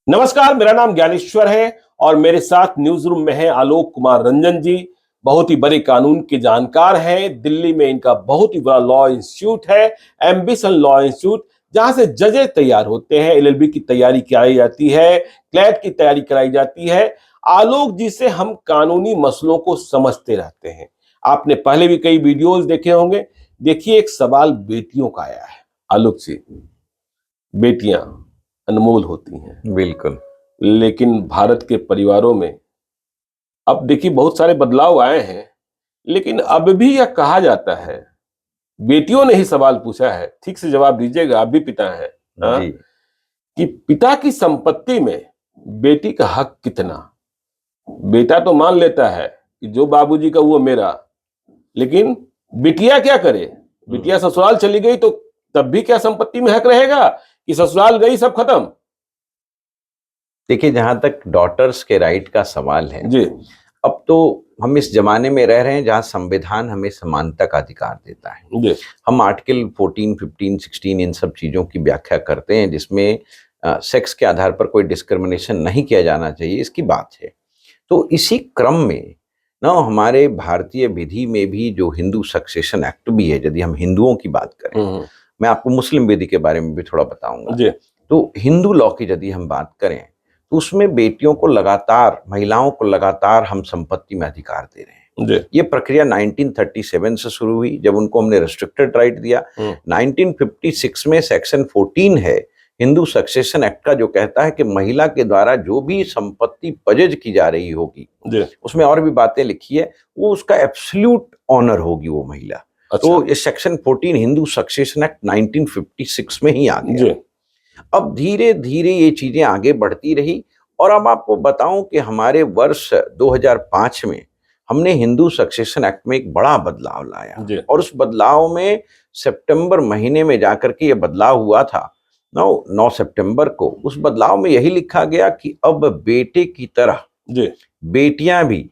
नमस्कार, मेरा नाम ज्ञानेश्वर है और मेरे साथ न्यूज रूम में है आलोक कुमार रंजन जी। बहुत ही बड़े कानून के जानकार हैं। दिल्ली में इनका बहुत ही बड़ा लॉ इंस्टीट्यूट है, एम्बिशन लॉ इंस्टीट्यूट, जहां से जजेस तैयार होते हैं, एलएलबी की तैयारी कराई जाती है, क्लैट की तैयारी कराई जाती है। आलोक जी से हम कानूनी मसलों को समझते रहते हैं। आपने पहले भी कई वीडियोस देखे होंगे। देखिए, एक सवाल बेटियों का आया है। आलोक जी, बेटियां अनमोल होती हैं, बिल्कुल। लेकिन भारत के परिवारों में अब देखिए बहुत सारे बदलाव आए हैं, लेकिन अब भी यह कहा जाता है, बेटियों ने ही सवाल पूछा है, ठीक से जवाब दीजिएगा, आप भी पिता हैं, हाँ, जी। कि पिता की संपत्ति में बेटी का हक कितना। बेटा तो मान लेता है कि जो बाबूजी का वो मेरा, लेकिन बिटिया क्या करे। बिटिया ससुराल चली गई तो तब भी क्या संपत्ति में हक रहेगा कि ससुराल गई सब खत्म। देखिए, जहां तक डॉटर्स के राइट का सवाल है, जी अब तो हम इस जमाने में रह रहे हैं जहां संविधान हमें समानता का अधिकार देता है। जी हम आर्टिकल 14, 15, 16 इन सब चीजों की व्याख्या करते हैं, जिसमें सेक्स के आधार पर कोई डिस्क्रिमिनेशन नहीं किया जाना चाहिए, इसकी बात है। तो इसी क्रम में ना हमारे भारतीय विधि में भी जो हिंदू सक्सेशन एक्ट भी है, यदि हम हिंदुओं की बात करें, मैं आपको मुस्लिम विधि के बारे में भी थोड़ा बताऊंगा। जी तो हिंदू लॉ की यदि हम बात करें तो उसमें बेटियों को लगातार, महिलाओं को लगातार हम संपत्ति में अधिकार दे रहे हैं। जी ये प्रक्रिया 1937 से शुरू हुई, जब उनको हमने रेस्ट्रिक्टेड राइट दिया। 1956 में सेक्शन 14 है हिंदू सक्सेशन एक्ट का, जो कहता है कि महिला के द्वारा जो भी संपत्ति पजेज की जा रही होगी, उसमें और भी बातें लिखी है, वो उसका एब्सोल्यूट ऑनर होगी वो महिला। अच्छा। तो ये सेक्शन 14 हिंदू सक्सेशन एक्ट 1956 में ही आ गया। अब धीरे धीरे ये चीजें आगे बढ़ती रही, और अब आपको बताऊं कि हमारे वर्ष 2005 में हमने हिंदू सक्सेशन एक्ट में एक बड़ा बदलाव लाया, और उस बदलाव में सितंबर महीने में जाकर के ये बदलाव हुआ था। 9 सितंबर को उस बदलाव में यही लिखा गया कि अब बेटे की तरह बेटियां भी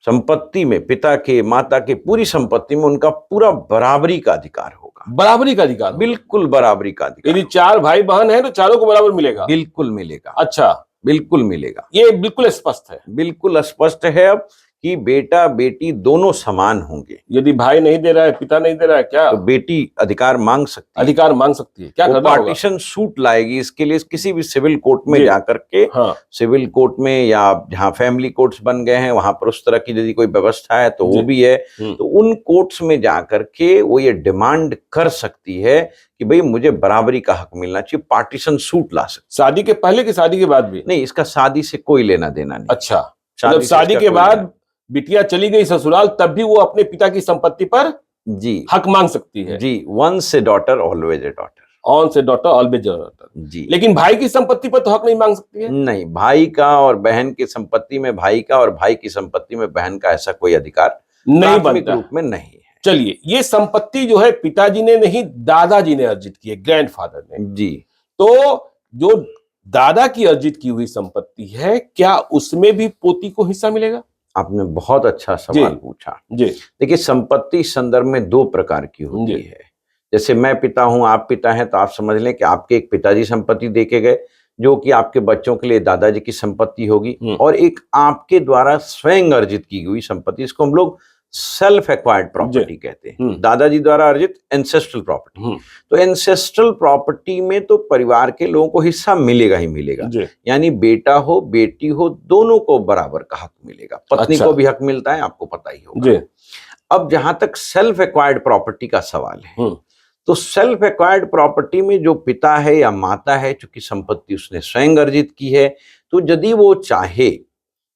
संपत्ति में, पिता के, माता के पूरी संपत्ति में उनका पूरा बराबरी का अधिकार होगा। बराबरी का अधिकार, बिल्कुल बराबरी का अधिकार। यदि 4 भाई बहन है तो चारों को बराबर मिलेगा। बिल्कुल मिलेगा। अच्छा, बिल्कुल मिलेगा। ये बिल्कुल स्पष्ट है। बिल्कुल स्पष्ट है अब कि बेटा बेटी दोनों समान होंगे। यदि भाई नहीं दे रहा है, पिता नहीं दे रहा है, क्या तो बेटी अधिकार मांग सकती है। अधिकार मांग सकती है, क्या वो करना होगा? पार्टीशन सूट लाएगी इसके लिए, किसी भी सिविल कोर्ट में जाकर के। हाँ। सिविल कोर्ट में, या जहां फैमिली कोर्ट्स बन गए हैं वहां पर उस तरह की यदि कोई व्यवस्था है तो वो भी है। तो उन कोर्ट्स में जाकर के वो ये डिमांड कर सकती है कि भाई मुझे बराबरी का हक मिलना चाहिए। पार्टीशन सूट ला सकती। शादी के पहले कि शादी के बाद भी? नहीं, इसका शादी से कोई लेना देना नहीं। अच्छा, मतलब शादी के बाद बिटिया चली गई ससुराल, तब भी वो अपने पिता की संपत्ति पर जी हक मांग सकती है। जी, once a daughter always a daughter. On से डॉटर ऑलवेज डॉटर। जी। लेकिन भाई की संपत्ति पर तो हक नहीं मांग सकती है? नहीं, भाई का और बहन की संपत्ति में भाई का, और भाई की संपत्ति में बहन का ऐसा कोई अधिकार नहीं बनता रूप में नहीं है। चलिए, ये संपत्ति जो है पिताजी ने नहीं, दादाजी ने अर्जित की है, ग्रैंडफादर ने। जी। तो जो दादा की अर्जित की हुई संपत्ति है, क्या उसमें भी पोती को हिस्सा मिलेगा? आपने बहुत अच्छा सवाल पूछा। जी। देखिए, संपत्ति इस संदर्भ में 2 प्रकार की होती है। जैसे मैं पिता हूं, आप पिता हैं, तो आप समझ लें कि आपके एक पिताजी संपत्ति देके गए, जो कि आपके बच्चों के लिए दादाजी की संपत्ति होगी, और एक आपके द्वारा स्वयं अर्जित की हुई संपत्ति, इसको हम लोग सेल्फ एक्वायर्ड प्रॉपर्टी कहते हैं। दादाजी द्वारा अर्जित एंसेस्ट्रल प्रॉपर्टी। तो एंसेस्ट्रल प्रॉपर्टी में तो परिवार के लोगों को हिस्सा मिलेगा ही मिलेगा, यानी बेटा हो बेटी हो दोनों को बराबर का हक मिलेगा। पत्नी को भी हक मिलता है, आपको पता ही होगा। अब जहां तक सेल्फ एक्वायर्ड प्रॉपर्टी का सवाल है, तो सेल्फ एक्वायर्ड प्रॉपर्टी में जो पिता है या माता है, चूंकि संपत्ति उसने स्वयं अर्जित की है, तो यदि वो चाहे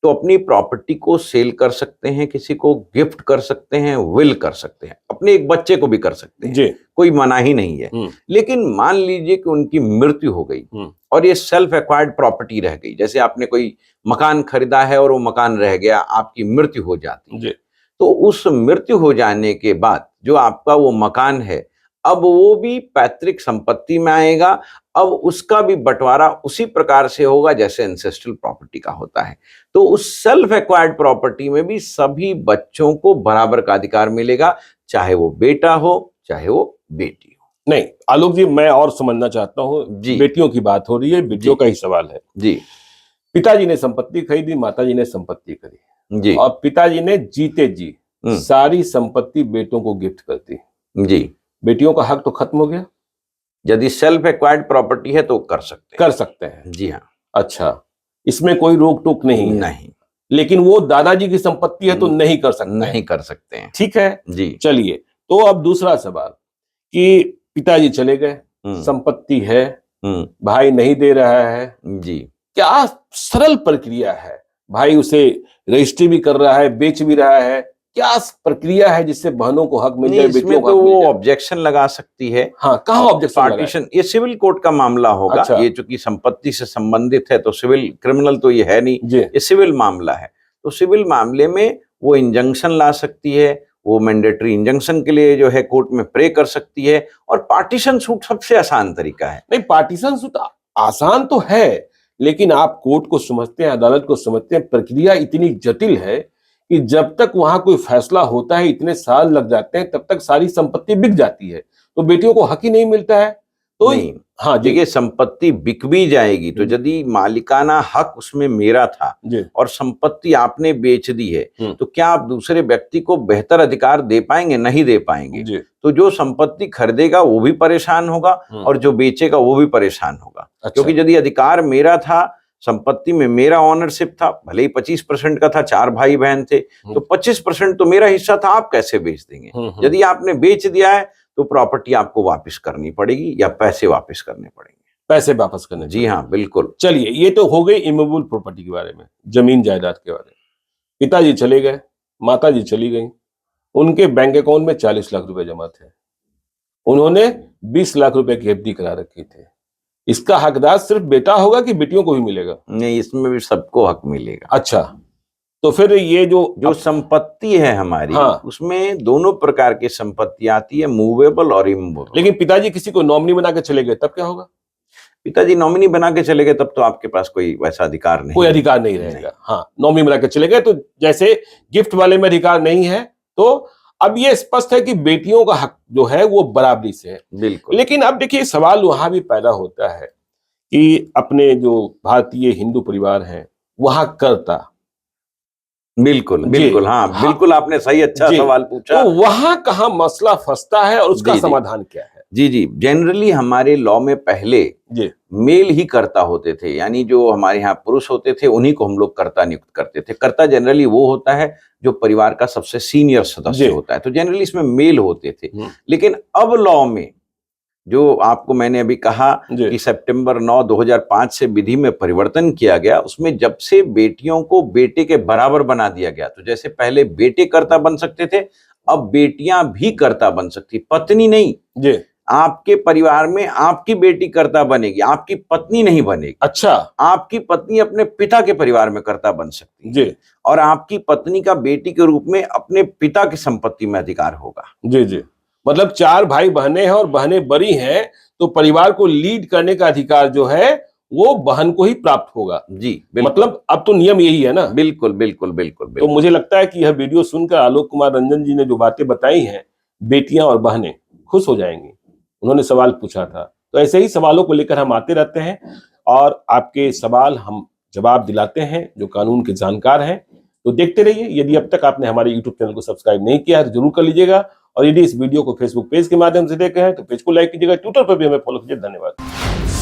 तो अपनी प्रॉपर्टी को सेल कर सकते हैं, किसी को गिफ्ट कर सकते हैं, विल कर सकते हैं, अपने एक बच्चे को भी कर सकते हैं, कोई मनाही नहीं है। लेकिन मान लीजिए कि उनकी मृत्यु हो गई और ये सेल्फ एक्वायर्ड प्रॉपर्टी रह गई, जैसे आपने कोई मकान खरीदा है और वो मकान रह गया, आपकी मृत्यु हो जाती है, तो उस मृत्यु हो जाने के बाद जो आपका वो मकान है, अब वो भी पैतृक संपत्ति में आएगा। अब उसका भी बंटवारा उसी प्रकार से होगा जैसे एंसेस्ट्रल प्रॉपर्टी का होता है। तो उस सेल्फ एक्वायर्ड प्रॉपर्टी में भी सभी बच्चों को बराबर का अधिकार मिलेगा, चाहे वो बेटा हो चाहे वो बेटी हो। नहीं आलोक जी, मैं और समझना चाहता हूँ। जी। बेटियों की बात हो रही है, बेटियों जी। का ही सवाल है। जी पिताजी ने संपत्ति खरीदी, माताजी ने संपत्ति करी, जी और पिताजी ने जीते जी सारी संपत्ति बेटों को गिफ्ट कर दी। जी। बेटियों का हक तो खत्म हो गया। यदि सेल्फ एक्वायर्ड प्रॉपर्टी है तो कर सकते हैं। जी हाँ। अच्छा, इसमें कोई रोक टोक नहीं है? नहीं। लेकिन वो दादाजी की संपत्ति है तो नहीं कर सकते? नहीं कर सकते हैं। ठीक है जी। चलिए, तो अब दूसरा सवाल कि पिताजी चले गए, संपत्ति है, भाई नहीं दे रहा है जी। क्या सरल प्रक्रिया है? भाई उसे रजिस्ट्री भी कर रहा है, बेच भी रहा है, क्या प्रक्रिया है जिससे बहनों को हक मिल जाए, बेटियों को तो हक मिल वो जाए? ऑब्जेक्शन लगा सकती है। हाँ, कहाँ ऑब्जेक्शन पार्टीशन, ये सिविल कोर्ट का मामला होगा। अच्छा। ये चूंकि संपत्ति से संबंधित है तो सिविल, क्रिमिनल तो ये है नहीं, ये सिविल मामला है। तो सिविल मामले में वो इंजंक्शन ला सकती है, वो मैंडेटरी इंजंक्शन के लिए जो है कोर्ट में प्रे कर सकती है। और पार्टीशन सूट सबसे आसान तरीका है। नहीं, पार्टीशन सूट आसान तो है, लेकिन आप कोर्ट को समझते हैं, अदालत को समझते हैं, प्रक्रिया इतनी जटिल है कि जब तक वहां कोई फैसला होता है इतने साल लग जाते हैं, तब तक सारी संपत्ति बिक जाती है, तो बेटियों को हक ही नहीं मिलता है। तो नहीं, हाँ जी, देखिए संपत्ति बिक भी जाएगी तो यदि मालिकाना हक उसमें मेरा था और संपत्ति आपने बेच दी है, तो क्या आप दूसरे व्यक्ति को बेहतर अधिकार दे पाएंगे? नहीं दे पाएंगे। तो जो संपत्ति खरीदेगा वो भी परेशान होगा और जो बेचेगा वो भी परेशान होगा। अच्छा। क्योंकि यदि अधिकार मेरा था, संपत्ति में मेरा ऑनरशिप था, भले ही 25% का था, 4 भाई बहन थे, तो 25% तो मेरा हिस्सा था, आप कैसे बेच देंगे? यदि आपने बेच दिया है तो प्रॉपर्टी आपको वापस करनी पड़ेगी या पैसे वापस करने पड़ेंगे। पैसे वापस करने? जी हाँ, बिल्कुल। चलिए, ये तो हो गई इमूवेबल प्रॉपर्टी के बारे में, जमीन जायदाद के बारे में। पिताजी चले गए, माताजी चली गई, उनके बैंक अकाउंट में 40 लाख रुपए जमा थे, उन्होंने 20 लाख रुपए की एफडी करा रखी थी। इसका हकदार सिर्फ बेटा होगा कि बेटियों को भी मिलेगा? नहीं, इसमें भी सबको हक मिलेगा। अच्छा, तो फिर ये जो संपत्ति है हमारी, हाँ, उसमें दोनों प्रकार की संपत्ति आती है, मूवेबल और इमूवेबल। लेकिन पिताजी किसी को नॉमिनी बना के चले गए, तब क्या होगा? पिताजी नॉमिनी बना के चले गए तब तो आपके पास कोई वैसा अधिकार नहीं, कोई अधिकार नहीं रहेगा। हाँ, नॉमिनी बना के चले गए तो जैसे गिफ्ट वाले में अधिकार नहीं है, तो अब ये स्पष्ट है कि बेटियों का हक जो है वो बराबरी से है। बिल्कुल। लेकिन अब देखिए सवाल वहां भी पैदा होता है कि अपने जो भारतीय हिंदू परिवार हैं वहां करता, बिल्कुल बिल्कुल, हाँ बिल्कुल, आपने सही अच्छा सवाल पूछा। तो वहां कहाँ मसला फंसता है और उसका समाधान क्या है? जी जी, जनरली हमारे लॉ में पहले मेल ही कर्ता होते थे, यानी जो हमारे यहाँ पुरुष होते थे उन्हीं को हम लोग कर्ता नियुक्त करते थे। कर्ता जनरली वो होता है जो परिवार का सबसे सीनियर सदस्य होता है, तो जनरली इसमें मेल होते थे। लेकिन अब लॉ में जो आपको मैंने अभी कहा कि सितंबर 9, 2005 से विधि में परिवर्तन किया गया, उसमें जब से बेटियों को बेटे के बराबर बना दिया गया, तो जैसे पहले बेटे कर्ता बन सकते थे, अब बेटियां भी कर्ता बन सकती, पत्नी नहीं। जी, आपके परिवार में आपकी बेटी कर्ता बनेगी, आपकी पत्नी नहीं बनेगी। अच्छा, आपकी पत्नी अपने पिता के परिवार में कर्ता बन सकती है जी, और आपकी पत्नी का बेटी के रूप में अपने पिता की संपत्ति में अधिकार होगा। जी जी, मतलब 4 भाई बहनें हैं और बहनें बड़ी हैं, तो परिवार को लीड करने का अधिकार जो है वो बहन को ही प्राप्त होगा। जी, मतलब अब तो नियम यही है ना? बिल्कुल बिल्कुल बिल्कुल, बिल्कुल। तो मुझे लगता है कि यह वीडियो सुनकर आलोक कुमार रंजन जी ने जो बातें बताई हैं, बेटियां और बहनें खुश हो जाएंगी। उन्होंने सवाल पूछा था, तो ऐसे ही सवालों को लेकर हम आते रहते हैं और आपके सवाल हम जवाब दिलाते हैं जो कानून के जानकार हैं। तो देखते रहिए। यदि अब तक आपने हमारे YouTube चैनल को सब्सक्राइब नहीं किया है तो जरूर कर लीजिएगा, और यदि इस वीडियो को फेसबुक पेज के माध्यम से देख रहे हैं तो पेज को लाइक कीजिएगा, ट्विटर पर भी हमें फॉलो कीजिए। धन्यवाद।